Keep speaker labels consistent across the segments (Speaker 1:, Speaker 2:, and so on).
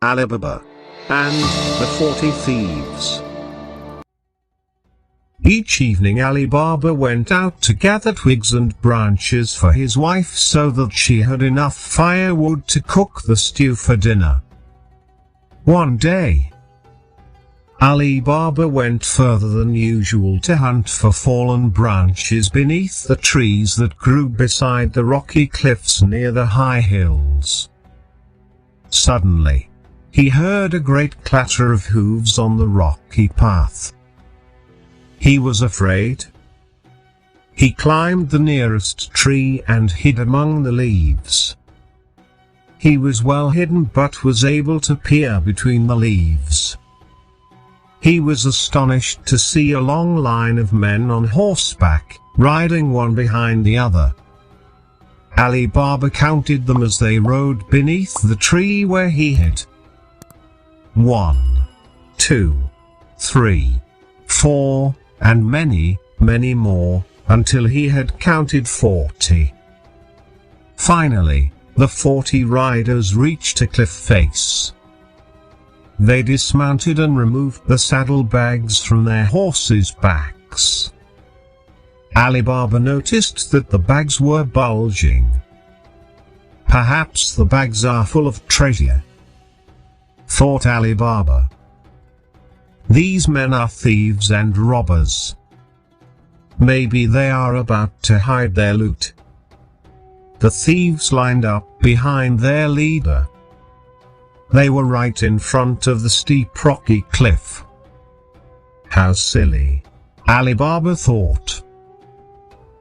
Speaker 1: Ali Baba and the 40 Thieves. Each evening Ali Baba went out to gather twigs and branches for his wife so that she had enough firewood to cook the stew for dinner. One day, Ali Baba went further than usual to hunt for fallen branches beneath the trees that grew beside the rocky cliffs near the high hills. Suddenly, he heard a great clatter of hooves on the rocky path. He was afraid. He climbed the nearest tree and hid among the leaves. He was well hidden but was able to peer between the leaves. He was astonished to see a long line of men on horseback, riding one behind the other. Ali Baba counted them as they rode beneath the tree where he hid. 1, 2, 3, 4, and many, many more, until he had counted 40. Finally, the 40 riders reached a cliff face. They dismounted and removed the saddlebags from their horses' backs. Ali Baba noticed that the bags were bulging. Perhaps the bags are full of treasure, thought Ali Baba. These men are thieves and robbers. Maybe they are about to hide their loot. The thieves lined up behind their leader. They were right in front of the steep rocky cliff. How silly, Ali Baba thought.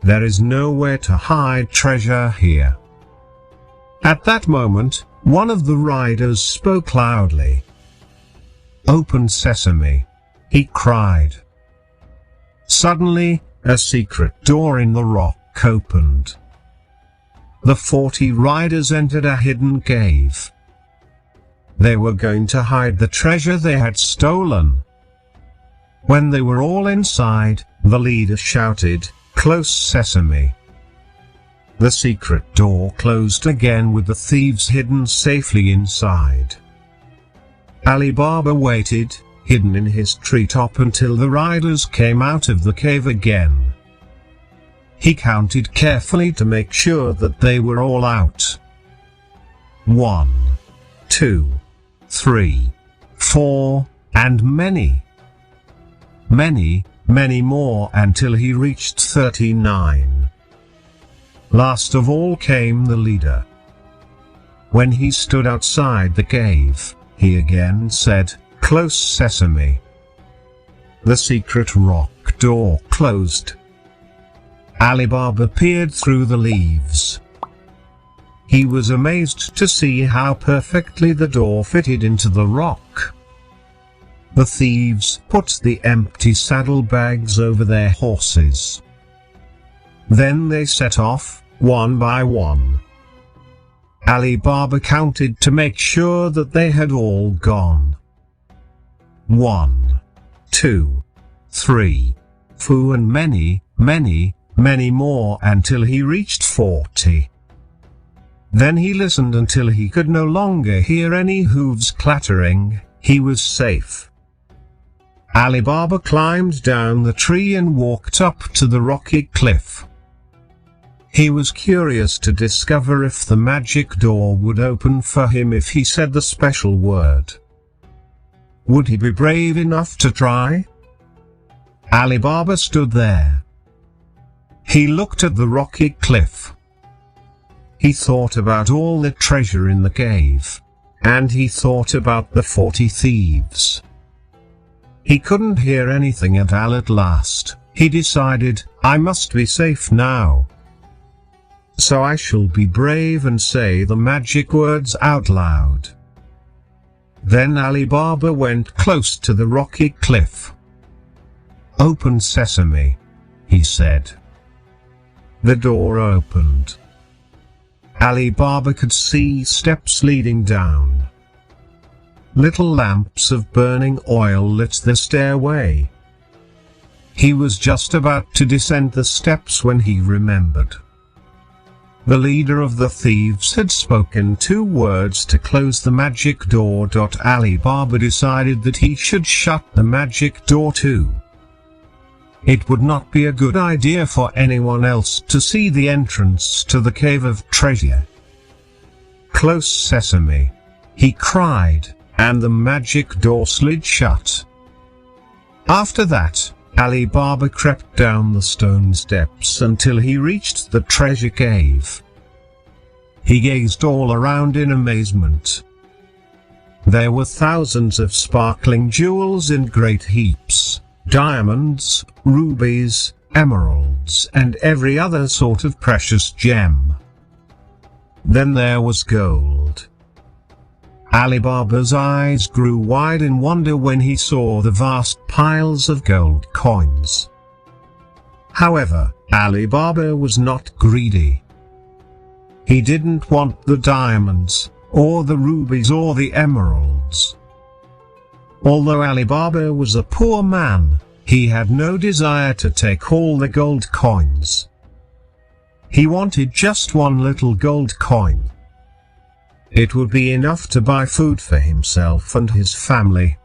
Speaker 1: There is nowhere to hide treasure here. At that moment, one of the riders spoke loudly. "Open sesame," he cried. Suddenly, a secret door in the rock opened. The 40 riders entered a hidden cave. They were going to hide the treasure they had stolen. When they were all inside, the leader shouted, "Close sesame." The secret door closed again with the thieves hidden safely inside. Ali Baba waited, hidden in his treetop until the riders came out of the cave again. He counted carefully to make sure that they were all out. 1, 2, 3, 4, and many, many, many more until he reached 39. Last of all came the leader. When he stood outside the cave, he again said, "Close sesame." The secret rock door closed. Ali Baba peered through the leaves. He was amazed to see how perfectly the door fitted into the rock. The thieves put the empty saddlebags over their horses. Then they set off, one by one. Ali Baba counted to make sure that they had all gone. 1, 2, 3, 4, and many, many, many more until he reached 40. Then he listened until he could no longer hear any hooves clattering. He was safe. Ali Baba climbed down the tree and walked up to the rocky cliff. He was curious to discover if the magic door would open for him if he said the special word. Would he be brave enough to try? Ali Baba stood there. He looked at the rocky cliff. He thought about all the treasure in the cave, and he thought about the 40 thieves. He couldn't hear anything at all. At last, he decided, "I must be safe now. So I shall be brave and say the magic words out loud." Then Ali Baba went close to the rocky cliff. "Open sesame," he said. The door opened. Ali Baba could see steps leading down. Little lamps of burning oil lit the stairway. He was just about to descend the steps when he remembered. The leader of the thieves had spoken 2 words to close the magic door. Ali Baba decided that he should shut the magic door too. It would not be a good idea for anyone else to see the entrance to the cave of treasure. "Close sesame," he cried, and the magic door slid shut. After that, Ali Baba crept down the stone steps until he reached the treasure cave. He gazed all around in amazement. There were thousands of sparkling jewels in great heaps, diamonds, rubies, emeralds, and every other sort of precious gem. Then there was gold. Ali Baba's eyes grew wide in wonder when he saw the vast piles of gold coins. However, Ali Baba was not greedy. He didn't want the diamonds, or the rubies, or the emeralds. Although Ali Baba was a poor man, he had no desire to take all the gold coins. He wanted just one little gold coin. It would be enough to buy food for himself and his family.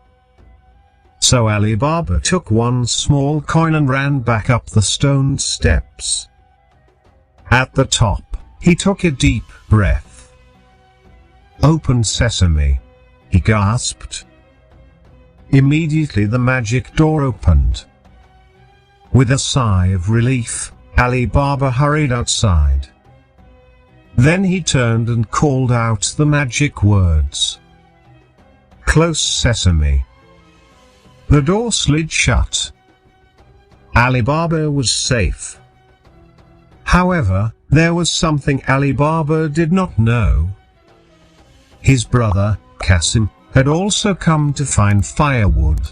Speaker 1: So Ali Baba took one small coin and ran back up the stone steps. At the top, he took a deep breath. "Open sesame," he gasped. Immediately the magic door opened. With a sigh of relief, Ali Baba hurried outside. Then he turned and called out the magic words. "Close sesame." The door slid shut. Ali Baba was safe. However, there was something Ali Baba did not know. His brother, Qasim, had also come to find firewood.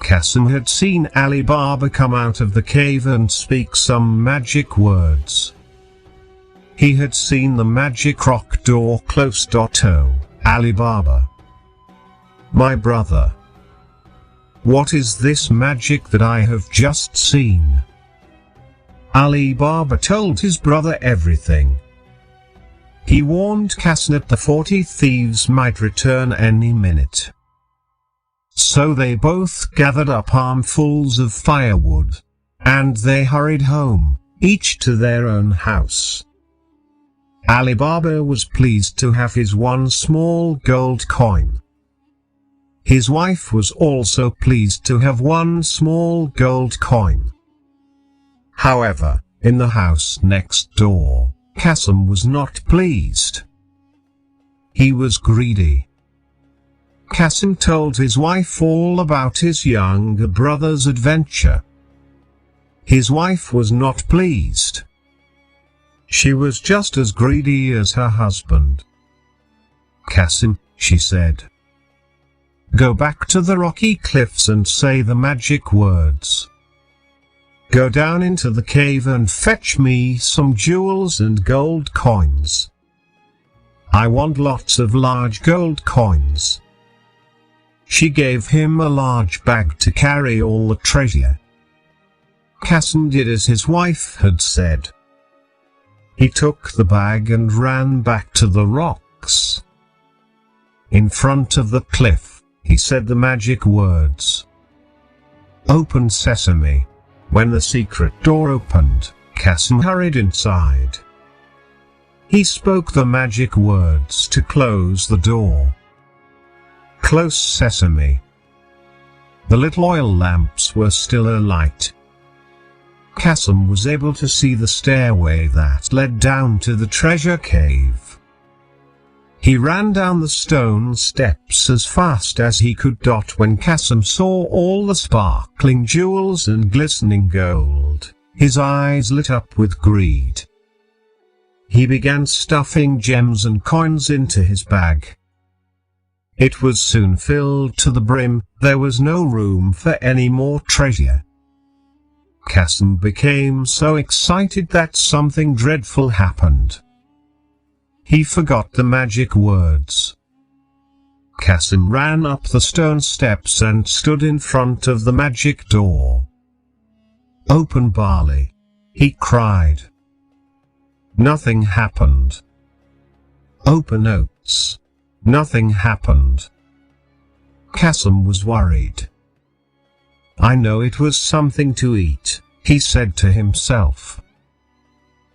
Speaker 1: Qasim had seen Ali Baba come out of the cave and speak some magic words. He had seen the magic rock door close. Oh, Ali Baba. "My brother. What is this magic that I have just seen?" Ali Baba told his brother everything. He warned Qasim that the 40 thieves might return any minute. So they both gathered up armfuls of firewood, and they hurried home, each to their own house. Ali Baba was pleased to have his one small gold coin. His wife was also pleased to have one small gold coin. However, in the house next door, Qasim was not pleased. He was greedy. Qasim told his wife all about his younger brother's adventure. His wife was not pleased. She was just as greedy as her husband. "Qasim," she said, "go back to the rocky cliffs and say the magic words. Go down into the cave and fetch me some jewels and gold coins. I want lots of large gold coins." She gave him a large bag to carry all the treasure. Qasim did as his wife had said. He took the bag and ran back to the rocks. In front of the cliff, he said the magic words. "Open sesame." When the secret door opened, Qasim hurried inside. He spoke the magic words to close the door. "Close sesame." The little oil lamps were still alight. Qasim was able to see the stairway that led down to the treasure cave. He ran down the stone steps as fast as he could. When Qasim saw all the sparkling jewels and glistening gold, his eyes lit up with greed. He began stuffing gems and coins into his bag. It was soon filled to the brim. There was no room for any more treasure. Qasim became so excited that something dreadful happened. He forgot the magic words. Qasim ran up the stone steps and stood in front of the magic door. "Open, barley," he cried. Nothing happened. Open oats. Nothing happened. Kasim was worried. I know it was something to eat, he said to himself.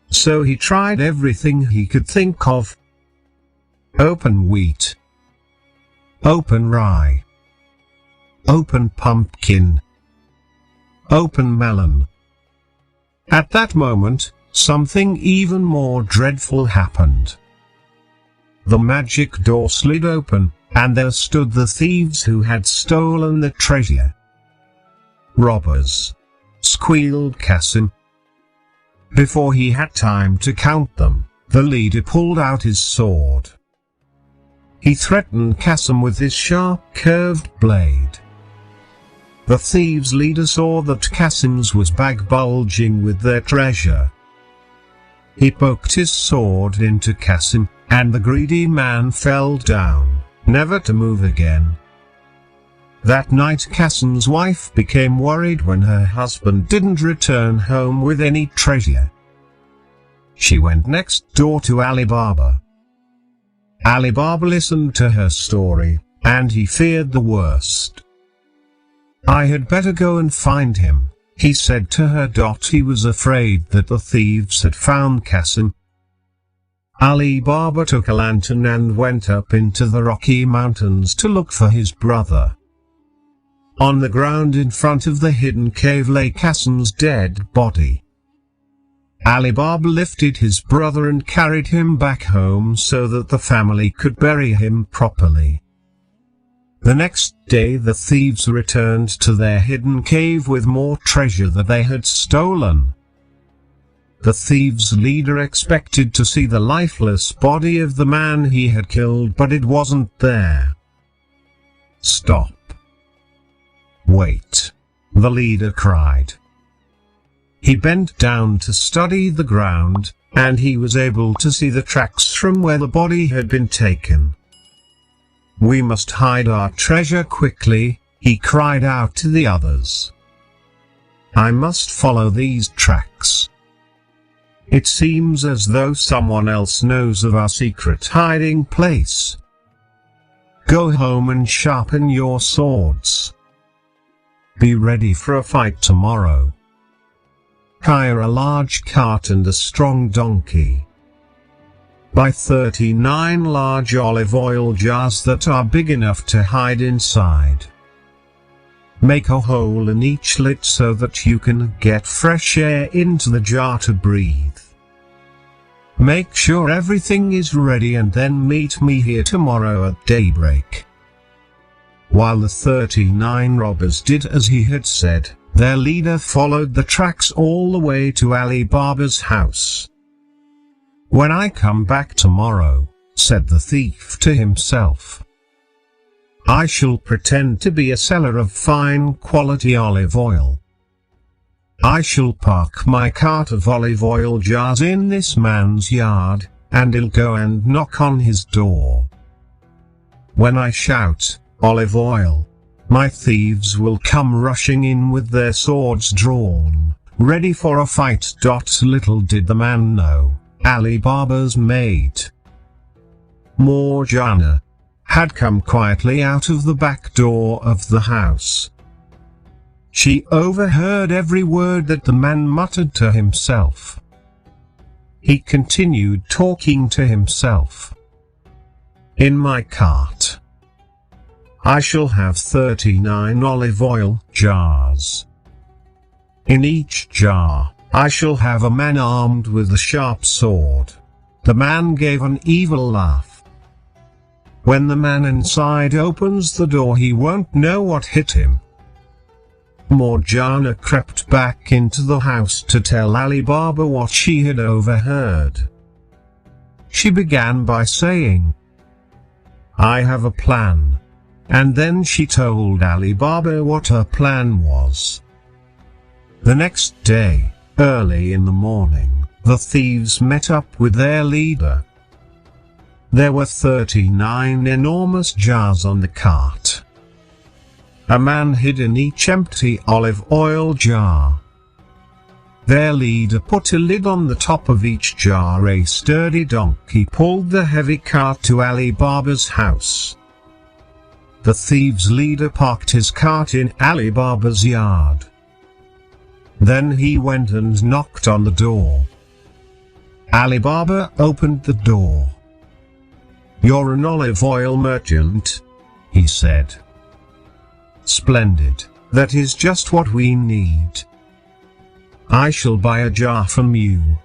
Speaker 1: So he tried everything he could think of. Open wheat. Open rye. Open pumpkin. Open melon. At that moment, something even more dreadful happened. The magic door slid open, and there stood the thieves who had stolen the treasure. Robbers! Squealed Kasim. Before he had time to count them, the leader pulled out his sword. He threatened Kasim with his sharp curved blade. The thieves' leader saw that Kasim's was bag bulging with their treasure. He poked his sword into Kasim, and the greedy man fell down, never to move again. That night Kasim's wife became worried when her husband didn't return home with any treasure. She went next door to Ali Baba. Ali Baba listened to her story, and he feared the worst. I had better go and find him, he said to her. He was afraid that the thieves had found Kasim. Ali Baba took a lantern and went up into the Rocky Mountains to look for his brother. On the ground in front of the hidden cave lay Kasim's dead body. Ali Baba lifted his brother and carried him back home so that the family could bury him properly. The next day the thieves returned to their hidden cave with more treasure that they had stolen. The thieves' leader expected to see the lifeless body of the man he had killed, but it wasn't there. Stop. Wait, the leader cried. He bent down to study the ground, and he was able to see the tracks from where the body had been taken. We must hide our treasure quickly, he cried out to the others. I must follow these tracks. It seems as though someone else knows of our secret hiding place. Go home and sharpen your swords. Be ready for a fight tomorrow. Hire a large cart and a strong donkey. Buy 39 large olive oil jars that are big enough to hide inside. Make a hole in each lid so that you can get fresh air into the jar to breathe. Make sure everything is ready and then meet me here tomorrow at daybreak. While the 39 robbers did as he had said, their leader followed the tracks all the way to Ali Baba's house. When I come back tomorrow, said the thief to himself, I shall pretend to be a seller of fine quality olive oil. I shall park my cart of olive oil jars in this man's yard, and I'll go and knock on his door. When I shout, olive oil, my thieves will come rushing in with their swords drawn, ready for a fight. Little did the man know, Ali Baba's maid, Morjana, had come quietly out of the back door of the house. She overheard every word that the man muttered to himself. He continued talking to himself. In my cart, I shall have 39 olive oil jars. In each jar, I shall have a man armed with a sharp sword. The man gave an evil laugh. When the man inside opens the door, he won't know what hit him. Morjana crept back into the house to tell Ali Baba what she had overheard. She began by saying, I have a plan. And then she told Ali Baba what her plan was. The next day, early in the morning, the thieves met up with their leader. There were 39 enormous jars on the cart. A man hid in each empty olive oil jar. Their leader put a lid on the top of each jar. A sturdy donkey pulled the heavy cart to Ali Baba's house. The thieves' leader parked his cart in Ali Baba's yard. Then he went and knocked on the door. Ali Baba opened the door. "You're an olive oil merchant," he said. "Splendid, that is just what we need. I shall buy a jar from you.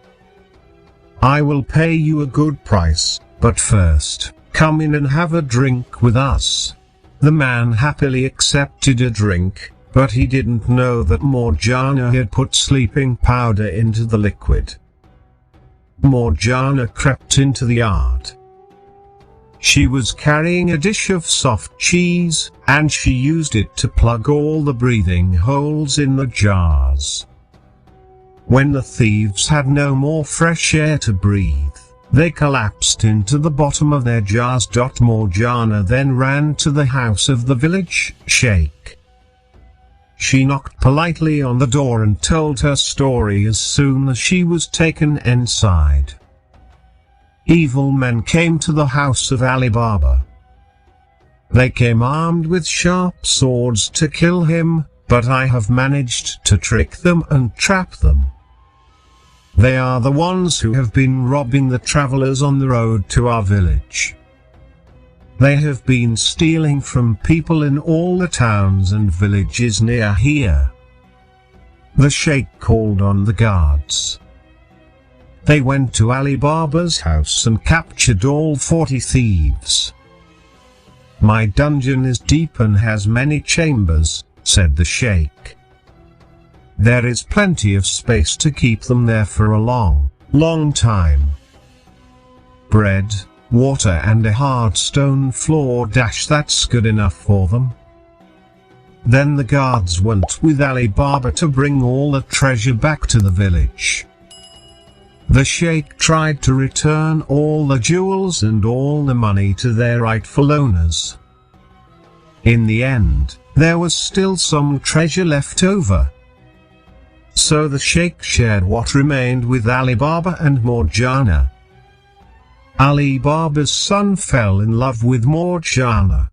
Speaker 1: I will pay you a good price, but first, come in and have a drink with us." The man happily accepted a drink, but he didn't know that Morgiana had put sleeping powder into the liquid. Morgiana crept into the yard. She was carrying a dish of soft cheese, and she used it to plug all the breathing holes in the jars. When the thieves had no more fresh air to breathe, they collapsed into the bottom of their jars. Morgiana then ran to the house of the village sheikh. She knocked politely on the door and told her story as soon as she was taken inside. Evil men came to the house of Ali Baba. They came armed with sharp swords to kill him, but I have managed to trick them and trap them. They are the ones who have been robbing the travelers on the road to our village. They have been stealing from people in all the towns and villages near here. The sheikh called on the guards. They went to Ali Baba's house and captured all 40 thieves. "My dungeon is deep and has many chambers," said the sheikh. "There is plenty of space to keep them there for a long, long time. Bread, water and a hard stone floor. That's good enough for them." Then the guards went with Ali Baba to bring all the treasure back to the village. The sheikh tried to return all the jewels and all the money to their rightful owners. In the end, there was still some treasure left over. So the sheikh shared what remained with Ali Baba and Morgiana. Ali Baba's son fell in love with Morgiana.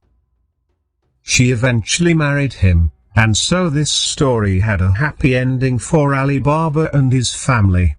Speaker 1: She eventually married him, and so this story had a happy ending for Ali Baba and his family.